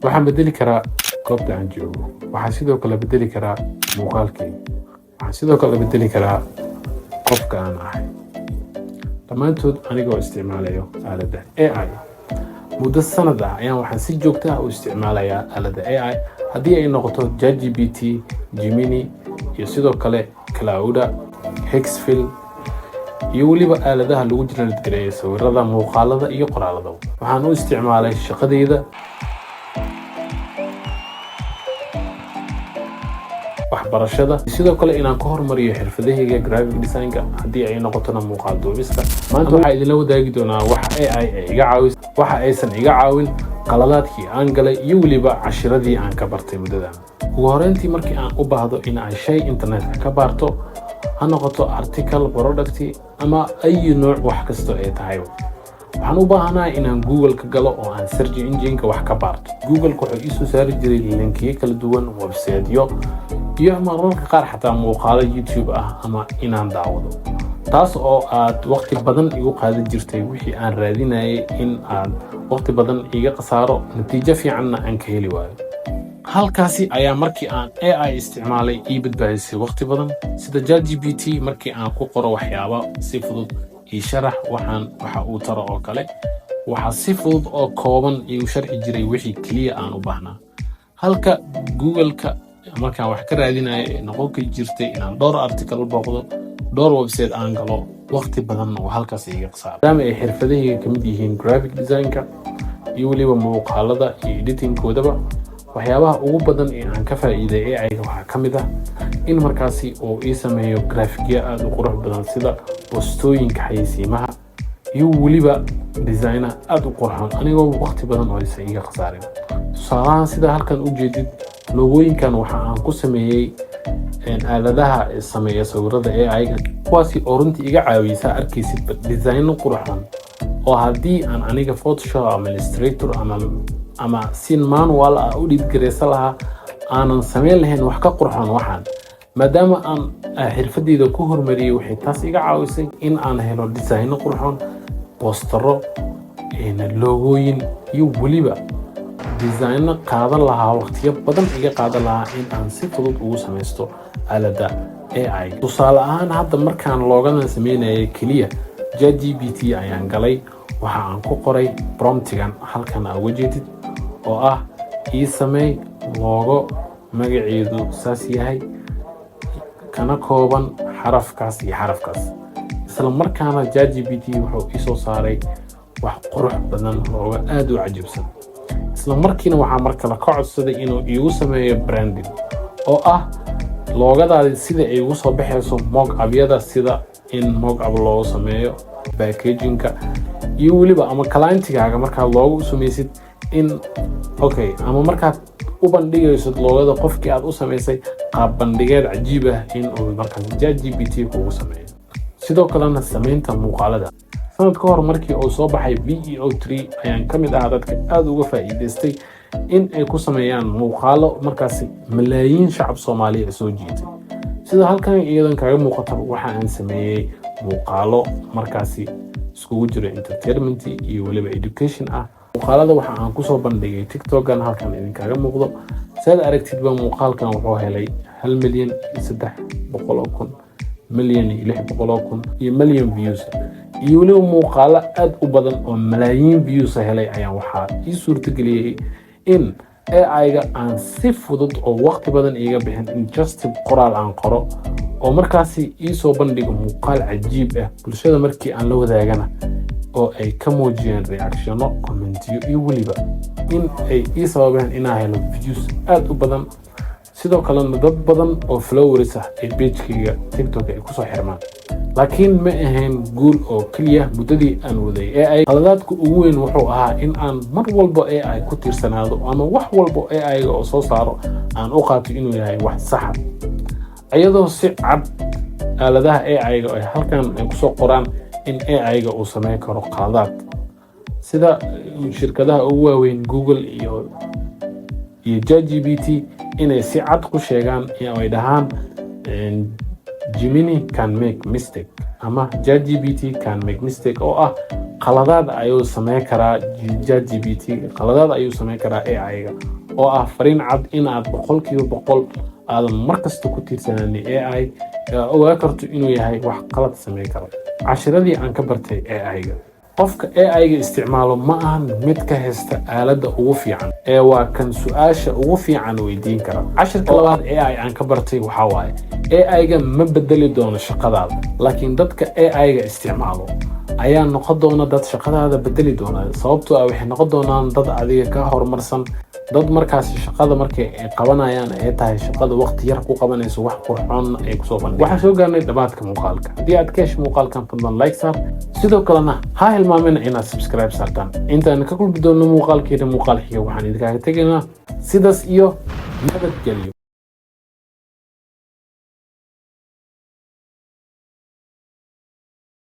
waxaan bedeli karaa goobta aan joogo, waxaan sidoo kale bedeli karaa muuqaalkayga, waxaan sidoo kale bedeli karaa qofka aan ahay, dhammaantood anigoo isticmaalayo aaladda AI. muddo sanad ah ayaan waxaan si joogto ah u isticmaalayaa aaladda AI, haddii ay noqoto ChatGPT, Gemini, iyo sidoo kale Claude, Hexfill, iyo weliba aaladaha lagu generate gareeyo sawirrada, muuqaalada iyo qoraalada. waxaan u isticmaalay shaqadayda, waxbarashada, sidoo kale inaan ka hormariyo xirfadahayga graphic design-ka haddii ay noqotona muuqaal duubista. maanta waxaa idinla wadaagi doonaa waxa AI ay iga caawis, waxa aysan iga caawin, qaladaadkii aan galay iyo weliba cashiradii aan ka bartay muddadan. ugu horreyntii markii aan u baahdo in aan shay internetka ka baarto, ha noqoto article, product ama ay nooc wax kasta ay tahay, waxaan u baahanahay inaan Google ka galo oo aan search engine-ka wax ka baarto. Google wuxuu ii soo saari jiray linkiyo kala duwan, website-yo, iyo mararka qaar xataa muuqaalo YouTube ah ama inaan daawado, taas oo aad waqti badan igu qaadan jirtay. wixii aan raadinayay in aan waqti badan iga qasaaro, natiijo fiicanna aan ka heli waayo. halkaasi ayaa markii aan AI isticmaalay ii badbaadisay waqti badan. sida ChatGPT, markii aan ku qoro waxyaabo si fudud ii sharax waxa uu taro oo kale, waxa si fudud oo kooban iigu sharxi jiray wixii kaliya aan u baahnaa. halka Google-ka markaan wax ka raadinayo ee noqon jirtay inaan dhowr article booqdo, dhowr website aan galo, waqti badan oo halkaas iga qasaaro. maadaama ay xirfadahayga ka mid yihiin graphic design-ka iyo weliba muuqaalada iyo editing-koodaba, waxyaabaha ugu badan ee aan ka faa'iiday AI-ga waxaa ka mid ah in markaasi uu ii sameeyo graafigyo aad u qurux badan, sida boostooyinka xayeysiimaha iyo weliba designer aad u qurxoon, anigoo waqti badan oo aysan iga khasaarin. tusaalahaan sida halkan u jeedid, logooyinkan waxa aan ku sameeyey aaladaha sameeya sawirrada AI-ga, kuwaasi oo runtii iga caawisa arkaysid designo qurxoon oo haddii aan aniga Photoshop ama Illustrator ama si manual ah u dhiggareysan lahaa aanan samayn lahayn wax ka qurxoon waxaan. maadaama aan xirfadayda ku hormariyay, waxay taas iga caawisay in aan helo designo qurxoon, boostaro, logooyin iyo weliba designo qaadan lahaa waqtiyo badan iga qaadan lahaa in aan si fudud ugu samaysto aaladda AI. tusaale ahaan, hadda markaan loogadan sameynayay keliya ChatGPT ayaan galay, waxa aan ku qoray promptigan halkan aad uga jeedid oo ah ii sameey logo magaceedu saas yahay, kana kooban xarafkaas iyo xarafkaas. isla markaana ChatGPT wuxuu ii soo saaray wax qurux badan oo aad u cajiibsan. isla markiina waxaa mar kale ka codsaday inuu iigu sameeyo branding, oo ah loogadaadi sida ay ugu soo baxayso mock-up-yada, sida in mock-up loogu sameeyo, packaging-ka iyo weliba ama client-gaaga markaad loogu samaysid in ama markaad u bandhigayso loogada qofkii aad u samaysay qaab bandhigeed cajiib ah in uu markaas ChatGPT kugu sameeyo. sidoo kalena samaynta muuqaalada. sanad ka hor markii uu soo baxay VEO3 ayaan ka mid ahaa dadka aad uga faa'iidaystay in ay ku sameeyaan muuqaalo markaasi malaayiin shacab Soomaaliya ay soo jiitay. sida halkan iyadan kaga muuqata, waxa aan sameeyay muuqaalo markaasi iskugu jira entertainment iyo weliba education ah. muuqaalada waxa aan ku soo bandhigay TikTok-gan halkan idinkaga muuqdo. saad aragtidba muuqaalkan wuxuu helay 1,300,000, 1,600,000 iyo milyan views, iyo weliba muuqaalo aad u badan oo malaayiin views helay ayaan waxaa ii suurtageliyay in AI-ga aan si fudud oo waqti badan iga bixin in just qoraal aan qoro oo markaasi ii soo bandhigo muuqaal cajiib ah. bulshada markii aan la wadaagana oo ay ka muujiyeen reactiono, commentiyo iyo weliba in ay ii sababeen inaan helo views aad u badan. sidoo kalena dad badan oo followers ah ee page-kayga TikTok ay ku soo xirmaan. laakiin ma ahayn guul oo kaliya muddadii aan waday AI. qaladaadka ugu weyn wuxuu ahaa in aan mar walba AI ku tiirsanaado ama wax walba AI-ga oo soo saaro aan u qaato inuu yahay wax sax ah, iyadoo si cad aaladaha AI-ga ay halkan ay ku soo qoraan in AI-ga uu sameyn karo qaladaad, sida shirkadaha ugu waaweyn Google iyo ChatGPT inay si cad ku sheegaan ay dhahaan Gemini can make mistake ama ChatGPT can make mistake, oo ah qaladaad ayuu sameyn karaa ChatGPT, qaladaad ayuu sameyn karaa AI-ga oo ah fariin cad in aad 100% aadan markasta ku tiirsanaanin AI ogaa karto inuu yahay wax qalad sameyn kara. cashiradii aan ka bartay AI-ga, qofka AI-ga isticmaalo ma ahan mid ka haysta aaladda ugu fiican ee waa kan su'aasha ugu fiican weydiin kara. cashirka labaad AI aan ka bartay waxa waaye AI-ga ma bedeli doono shaqadaada, laakiin dadka AI-ga isticmaalo ayaa noqon doona dad shaqadaada bedeli doona, sababtoo ah waxay noqon doonaan dad adiga ka horumarsan, dad markaas shaqada markay qabanayaan ay tahay shaqada waqti yar ku qabanayso wax qurxoon ay ku soo bandhigayaan. waxaan soo gaarnay dhamaadka muuqaalka. haddii aad ka hesho muuqaalkan fadlan like saar, sidoo kalena ha hilmaamina inaad subscribe saartaan. intaan ka kulmi doono muuqaalkeena muuqaal xiga waxaan idinkaga tegaynaa sidaas iyo nabadgelyo.